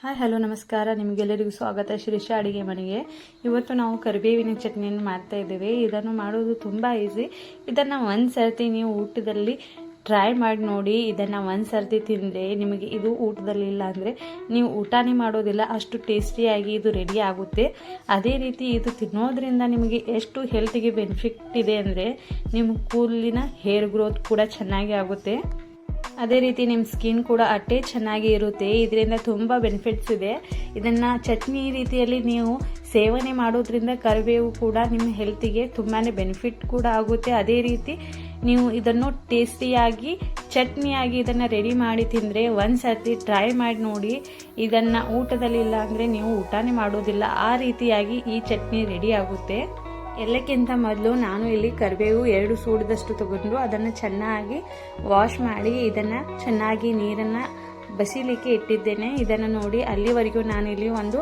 Hi hello ನಮಸ್ಕಾರ, ನಿಮಗೆಲ್ಲರಿಗೂ ಸ್ವಾಗತ ಶಿರೀಷಾ ಅಡುಗೆ ಮನೆಗೆ. ಇವತ್ತು ನಾವು ಕರಿಬೇವಿನ ಚಟ್ನಿಯನ್ನು ಮಾಡ್ತಾ ಇದ್ದೇವೆ. ಇದನ್ನು ಮಾಡೋದು ತುಂಬ ಈಸಿ. ಇದನ್ನು ಒಂದು ಸರ್ತಿ ನೀವು ಊಟದಲ್ಲಿ ಟ್ರೈ ಮಾಡಿ ನೋಡಿ. ಇದನ್ನು ಒಂದು ಸರ್ತಿ ತಿಂದರೆ ನಿಮಗೆ ಇದು ಊಟದಲ್ಲಿ ಇಲ್ಲ ಅಂದರೆ ನೀವು ಊಟನೇ ಮಾಡೋದಿಲ್ಲ, ಅಷ್ಟು ಟೇಸ್ಟಿಯಾಗಿ ಇದು ರೆಡಿ ಆಗುತ್ತೆ. ಅದೇ ರೀತಿ ಇದು ತಿನ್ನೋದ್ರಿಂದ ನಿಮಗೆ ಎಷ್ಟು ಹೆಲ್ತಿಗೆ ಬೆನಿಫಿಟ್ ಇದೆ ಅಂದರೆ ನಿಮ್ಮ ಕೂದಲಿನ ಹೇರ್ ಗ್ರೋತ್ ಕೂಡ ಚೆನ್ನಾಗಿ ಆಗುತ್ತೆ. ಅದೇ ರೀತಿ ನಿಮ್ಮ ಸ್ಕಿನ್ ಕೂಡ ಅಷ್ಟೇ ಚೆನ್ನಾಗಿ ಇರುತ್ತೆ. ಇದರಿಂದ ತುಂಬ ಬೆನಿಫಿಟ್ಸ್ ಇದೆ. ಇದನ್ನು ಚಟ್ನಿ ರೀತಿಯಲ್ಲಿ ನೀವು ಸೇವನೆ ಮಾಡೋದ್ರಿಂದ ಕರಿಬೇವು ಕೂಡ ನಿಮ್ಮ ಹೆಲ್ತಿಗೆ ತುಂಬಾ ಬೆನಿಫಿಟ್ ಕೂಡ ಆಗುತ್ತೆ. ಅದೇ ರೀತಿ ನೀವು ಇದನ್ನು ಟೇಸ್ಟಿಯಾಗಿ ಚಟ್ನಿಯಾಗಿ ಇದನ್ನು ರೆಡಿ ಮಾಡಿ ತಿಂದರೆ ಒಂದು ಸರ್ತಿ ಟ್ರೈ ಮಾಡಿ ನೋಡಿ. ಇದನ್ನು ಊಟದಲ್ಲಿ ಇಲ್ಲ ಅಂದರೆ ನೀವು ಊಟನೇ ಮಾಡೋದಿಲ್ಲ, ಆ ರೀತಿಯಾಗಿ ಈ ಚಟ್ನಿ ರೆಡಿ ಆಗುತ್ತೆ. ಎಲ್ಲಕ್ಕಿಂತ ಮೊದಲು ನಾನು ಇಲ್ಲಿ ಕರಿಬೇವು 2 ಸೂಡಿದಷ್ಟು ತಗೊಂಡು ಅದನ್ನು ಚೆನ್ನಾಗಿ ವಾಶ್ ಮಾಡಿ ಇದನ್ನು ಚೆನ್ನಾಗಿ ನೀರನ್ನು ಬಸಿಲಿಕ್ಕೆ ಇಟ್ಟಿದ್ದೇನೆ. ಇದನ್ನು ನೋಡಿ, ಅಲ್ಲಿವರೆಗೂ ನಾನಿಲ್ಲಿ ಒಂದು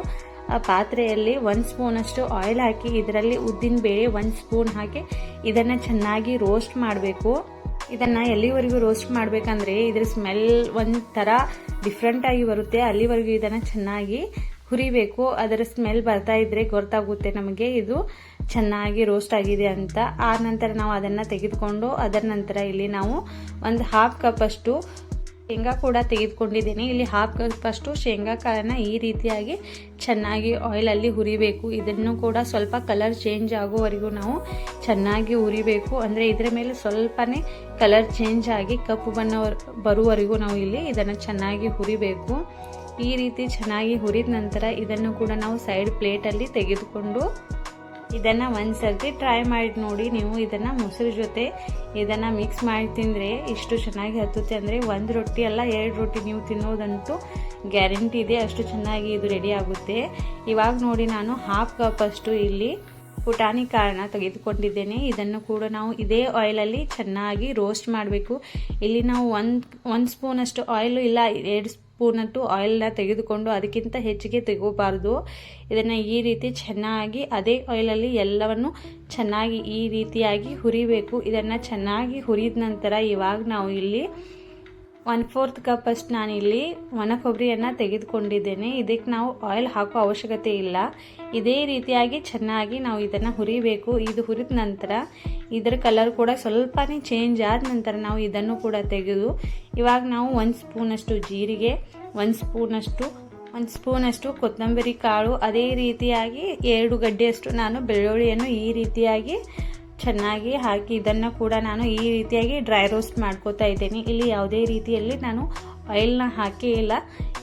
ಪಾತ್ರೆಯಲ್ಲಿ 1 ಸ್ಪೂನಷ್ಟು ಆಯಿಲ್ ಹಾಕಿ ಇದರಲ್ಲಿ ಉದ್ದಿನ ಬೇಳೆ 1 ಸ್ಪೂನ್ ಹಾಕಿ ಇದನ್ನು ಚೆನ್ನಾಗಿ ರೋಸ್ಟ್ ಮಾಡಬೇಕು. ಇದನ್ನು ಎಲ್ಲಿವರೆಗೂ ರೋಸ್ಟ್ ಮಾಡಬೇಕಂದ್ರೆ ಇದರ ಸ್ಮೆಲ್ ಒಂಥರ ಡಿಫ್ರೆಂಟಾಗಿ ಬರುತ್ತೆ. ಅಲ್ಲಿವರೆಗೂ ಇದನ್ನು ಚೆನ್ನಾಗಿ ಹುರಿಬೇಕು. ಅದರ ಸ್ಮೆಲ್ ಬರ್ತಾ ಇದ್ರೆ ಗೊತ್ತಾಗುತ್ತೆ ನಮಗೆ ಇದು ಚೆನ್ನಾಗಿ ರೋಸ್ಟ್ ಆಗಿದೆ ಅಂತ. ಆ ನಂತರ ನಾವು ಅದನ್ನು ತೆಗೆದುಕೊಂಡು ಅದರ ನಂತರ ಇಲ್ಲಿ ನಾವು ಒಂದು 1/2 ಕಪ್ ಅಷ್ಟು ಶೇಂಗಾ ಕೂಡ ತೆಗೆದುಕೊಂಡಿದ್ದೇನೆ. ಇಲ್ಲಿ 1/2 ಕಪ್ ಅಷ್ಟು ಶೇಂಗಾ ಕಾಳನ್ನು ಈ ರೀತಿಯಾಗಿ ಚೆನ್ನಾಗಿ ಆಯಿಲಲ್ಲಿ ಹುರಿಬೇಕು. ಇದನ್ನು ಕೂಡ ಸ್ವಲ್ಪ ಕಲರ್ ಚೇಂಜ್ ಆಗೋವರೆಗೂ ನಾವು ಚೆನ್ನಾಗಿ ಹುರಿಬೇಕು. ಅಂದರೆ ಇದರ ಮೇಲೆ ಸ್ವಲ್ಪನೇ ಕಲರ್ ಚೇಂಜ್ ಆಗಿ ಕಪ್ಪು ಬಣ್ಣ ಬರುವವರೆಗೂ ನಾವು ಇಲ್ಲಿ ಇದನ್ನು ಚೆನ್ನಾಗಿ ಹುರಿಬೇಕು. ಈ ರೀತಿ ಚೆನ್ನಾಗಿ ಹುರಿದ ನಂತರ ಇದನ್ನು ಕೂಡ ನಾವು ಸೈಡ್ ಪ್ಲೇಟಲ್ಲಿ ತೆಗೆದುಕೊಂಡು ಇದನ್ನು ಒಂದು ಸರ್ತಿ ಟ್ರೈ ಮಾಡಿ ನೋಡಿ. ನೀವು ಇದನ್ನು ಮೊಸರು ಜೊತೆ ಇದನ್ನು ಮಿಕ್ಸ್ ಮಾಡಿ ತಿಂದರೆ ಇಷ್ಟು ಚೆನ್ನಾಗಿ ಹತ್ತುತ್ತೆ. ಅಂದರೆ 1 ರೊಟ್ಟಿ ಅಲ್ಲ 2 ರೊಟ್ಟಿ ನೀವು ತಿನ್ನೋದಂತೂ ಗ್ಯಾರಂಟಿ ಇದೆ, ಅಷ್ಟು ಚೆನ್ನಾಗಿ ಇದು ರೆಡಿ ಆಗುತ್ತೆ. ಇವಾಗ ನೋಡಿ, ನಾನು 1/2 ಕಪ್ ಅಷ್ಟು ಇಲ್ಲಿ ಪುಟಾಣಿ ಕಾಳನ್ನ ತೆಗೆದುಕೊಂಡಿದ್ದೇನೆ. ಇದನ್ನು ಕೂಡ ನಾವು ಇದೇ ಆಯಿಲಲ್ಲಿ ಚೆನ್ನಾಗಿ ರೋಸ್ಟ್ ಮಾಡಬೇಕು. ಇಲ್ಲಿ ನಾವು ಒಂದು ಸ್ಪೂನಷ್ಟು ಆಯಿಲು ಇಲ್ಲ 2 ಸ್ಪೂನಷ್ಟು ಆಯಿಲ್ನ ತೆಗೆದುಕೊಂಡು ಅದಕ್ಕಿಂತ ಹೆಚ್ಚಿಗೆ ತೆಗೋಬಾರ್ದು. ಇದನ್ನು ಈ ರೀತಿ ಚೆನ್ನಾಗಿ ಅದೇ ಆಯಿಲಲ್ಲಿ ಎಲ್ಲವನ್ನು ಚೆನ್ನಾಗಿ ಈ ರೀತಿಯಾಗಿ ಹುರಿಬೇಕು. ಇದನ್ನು ಚೆನ್ನಾಗಿ ಹುರಿದ ನಂತರ ಇವಾಗ ನಾವು ಇಲ್ಲಿ 1/4 ಕಪ್ ಅಷ್ಟು ನಾನಿಲ್ಲಿ ಒಣ ಕೊಬ್ಬರಿಯನ್ನು ತೆಗೆದುಕೊಂಡಿದ್ದೇನೆ. ಇದಕ್ಕೆ ನಾವು ಆಯಿಲ್ ಹಾಕೋ ಅವಶ್ಯಕತೆ ಇಲ್ಲ. ಇದೇ ರೀತಿಯಾಗಿ ಚೆನ್ನಾಗಿ ನಾವು ಇದನ್ನು ಹುರಿಬೇಕು. ಇದು ಹುರಿದ ನಂತರ ಇದರ ಕಲರ್ ಕೂಡ ಸ್ವಲ್ಪನೇ ಚೇಂಜ್ ಆದ ನಂತರ ನಾವು ಇದನ್ನು ಕೂಡ ತೆಗೆದು ಇವಾಗ ನಾವು 1 ಸ್ಪೂನಷ್ಟು ಜೀರಿಗೆ, 1 ಸ್ಪೂನಷ್ಟು ಕೊತ್ತಂಬರಿ ಕಾಳು, ಅದೇ ರೀತಿಯಾಗಿ 2 ಗಡ್ಡೆಯಷ್ಟು ನಾನು ಬೆಳ್ಳುಳ್ಳಿಯನ್ನು ಈ ರೀತಿಯಾಗಿ ಚೆನ್ನಾಗಿ ಹಾಕಿ ಇದನ್ನು ಕೂಡ ನಾನು ಈ ರೀತಿಯಾಗಿ ಡ್ರೈ ರೋಸ್ಟ್ ಮಾಡ್ಕೋತಾ ಇದ್ದೇನೆ. ಇಲ್ಲಿ ಯಾವುದೇ ರೀತಿಯಲ್ಲಿ ನಾನು ಆಯಿಲ್ನ ಹಾಕೇ ಇಲ್ಲ.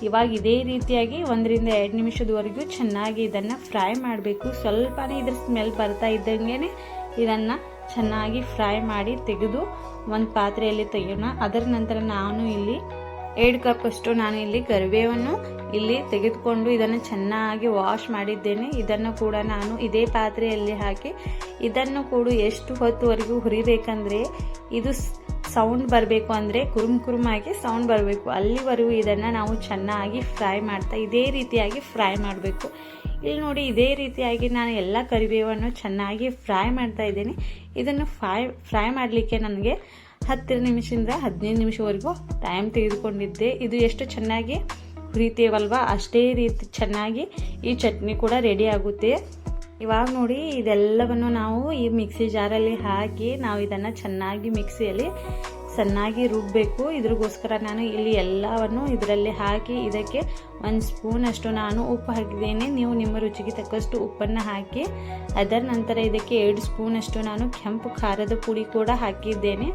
ಇವಾಗ ಇದೇ ರೀತಿಯಾಗಿ 1 ರಿಂದ 2 ನಿಮಿಷದವರೆಗೂ ಚೆನ್ನಾಗಿ ಇದನ್ನು ಫ್ರೈ ಮಾಡಬೇಕು. ಸ್ವಲ್ಪನೇ ಇದ್ರ ಸ್ಮೆಲ್ ಬರ್ತಾ ಇದ್ದಂಗೆ ಇದನ್ನು ಚೆನ್ನಾಗಿ ಫ್ರೈ ಮಾಡಿ ತೆಗೆದು ಒಂದು ಪಾತ್ರೆಯಲ್ಲಿ ತೆಗೆಯೋಣ. ಅದರ ನಂತರ ನಾನು ಇಲ್ಲಿ 2 ಕಪ್ ಅಷ್ಟು ನಾನು ಇಲ್ಲಿ ಕರಿಬೇವನ್ನು ಇಲ್ಲಿ ತೆಗೆದುಕೊಂಡು ಇದನ್ನು ಚೆನ್ನಾಗಿ ವಾಶ್ ಮಾಡಿದ್ದೇನೆ. ಇದನ್ನು ಕೂಡ ನಾನು ಇದೇ ಪಾತ್ರೆಯಲ್ಲಿ ಹಾಕಿ ಇದನ್ನು ಕೂಡ ಎಷ್ಟು ಹೊತ್ತುವರೆಗೂ ಹುರಿಬೇಕಂದ್ರೆ ಇದು ಸೌಂಡ್ ಬರಬೇಕು, ಅಂದರೆ ಕುರುಮಾಗಿ ಸೌಂಡ್ ಬರಬೇಕು, ಅಲ್ಲಿವರೆಗೂ ಇದನ್ನು ನಾವು ಚೆನ್ನಾಗಿ ಫ್ರೈ ಮಾಡ್ತಾ ಇದೇ ರೀತಿಯಾಗಿ ಫ್ರೈ ಮಾಡಬೇಕು. ಇಲ್ಲಿ ನೋಡಿ, ಇದೇ ರೀತಿಯಾಗಿ ನಾನು ಎಲ್ಲ ಕರಿಬೇವನ್ನು ಚೆನ್ನಾಗಿ ಫ್ರೈ ಮಾಡ್ತಾ ಇದ್ದೇನೆ. ಇದನ್ನು ಫ್ರೈ ಮಾಡಲಿಕ್ಕೆ ನನಗೆ 10 ನಿಮಿಷದಿಂದ 15 ನಿಮಿಷವರೆಗೂ ಟೈಮ್ ತೆಗೆದುಕೊಂಡಿದ್ದೆ. ಇದು ಎಷ್ಟು ಚೆನ್ನಾಗಿ ಹುರಿತೇವಲ್ವ ಅಷ್ಟೇ ರೀತಿ ಚೆನ್ನಾಗಿ ಈ ಚಟ್ನಿ ಕೂಡ ರೆಡಿ ಆಗುತ್ತೆ. ಇವಾಗ ನೋಡಿ, ಇದೆಲ್ಲವನ್ನು ನಾವು ಈ ಮಿಕ್ಸಿ ಜಾರಲ್ಲಿ ಹಾಕಿ ನಾವು ಇದನ್ನು ಚೆನ್ನಾಗಿ ಮಿಕ್ಸಿಯಲ್ಲಿ ಚೆನ್ನಾಗಿ ರುಬ್ಬಬೇಕು. ಇದ್ರಿಗೋಸ್ಕರ ನಾನು ಇಲ್ಲಿ ಎಲ್ಲವನ್ನು ಇದರಲ್ಲಿ ಹಾಕಿ ಇದಕ್ಕೆ 1 ಸ್ಪೂನಷ್ಟು ನಾನು ಉಪ್ಪು ಹಾಕಿದ್ದೇನೆ. ನೀವು ನಿಮ್ಮ ರುಚಿಗೆ ತಕ್ಕಷ್ಟು ಉಪ್ಪನ್ನು ಹಾಕಿ ಅದರ ನಂತರ ಇದಕ್ಕೆ 2 ಸ್ಪೂನಷ್ಟು ನಾನು ಕೆಂಪು ಖಾರದ ಪುಡಿ ಕೂಡ ಹಾಕಿದ್ದೇನೆ.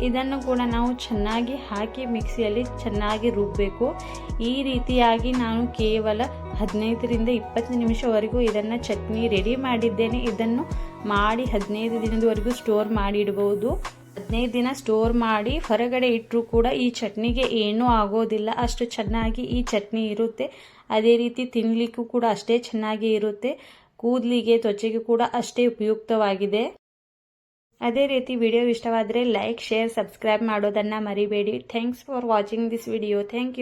ಇದನ್ನು ಕೂಡ ನಾವು ಚೆನ್ನಾಗಿ ಹಾಕಿ ಮಿಕ್ಸಿಯಲ್ಲಿ ಚೆನ್ನಾಗಿ ರುಬ್ಬಬೇಕು. ಈ ರೀತಿಯಾಗಿ ನಾನು ಕೇವಲ 15 ರಿಂದ 20 ನಿಮಿಷವರೆಗೂ ಇದನ್ನು ಚಟ್ನಿ ರೆಡಿ ಮಾಡಿದ್ದೇನೆ. ಇದನ್ನು ಮಾಡಿ 15 ದಿನದವರೆಗೂ ಸ್ಟೋರ್ ಮಾಡಿ ಇಡಬಹುದು. 15 ದಿನ ಸ್ಟೋರ್ ಮಾಡಿ ಹೊರಗಡೆ ಇಟ್ಟರೂ ಕೂಡ ಈ ಚಟ್ನಿಗೆ ಏನೂ ಆಗೋದಿಲ್ಲ, ಅಷ್ಟು ಚೆನ್ನಾಗಿ ಈ ಚಟ್ನಿ ಇರುತ್ತೆ. ಅದೇ ರೀತಿ ತಿನ್ನಲಿಕ್ಕೂ ಕೂಡ ಅಷ್ಟೇ ಚೆನ್ನಾಗಿ ಇರುತ್ತೆ. ಕೂದಲಿಗೆ ತ್ವಚೆಗೆ ಕೂಡ ಅಷ್ಟೇ ಉಪಯುಕ್ತವಾಗಿದೆ. ಅದೇ ರೀತಿ ವಿಡಿಯೋ ಇಷ್ಟವಾದರೆ ಲೈಕ್, ಶೇರ್, ಸಬ್ಸ್ಕ್ರೈಬ್ ಮಾಡೋದನ್ನು ಮರಿಬೇಡಿ. Thanks for watching this video. Thank you.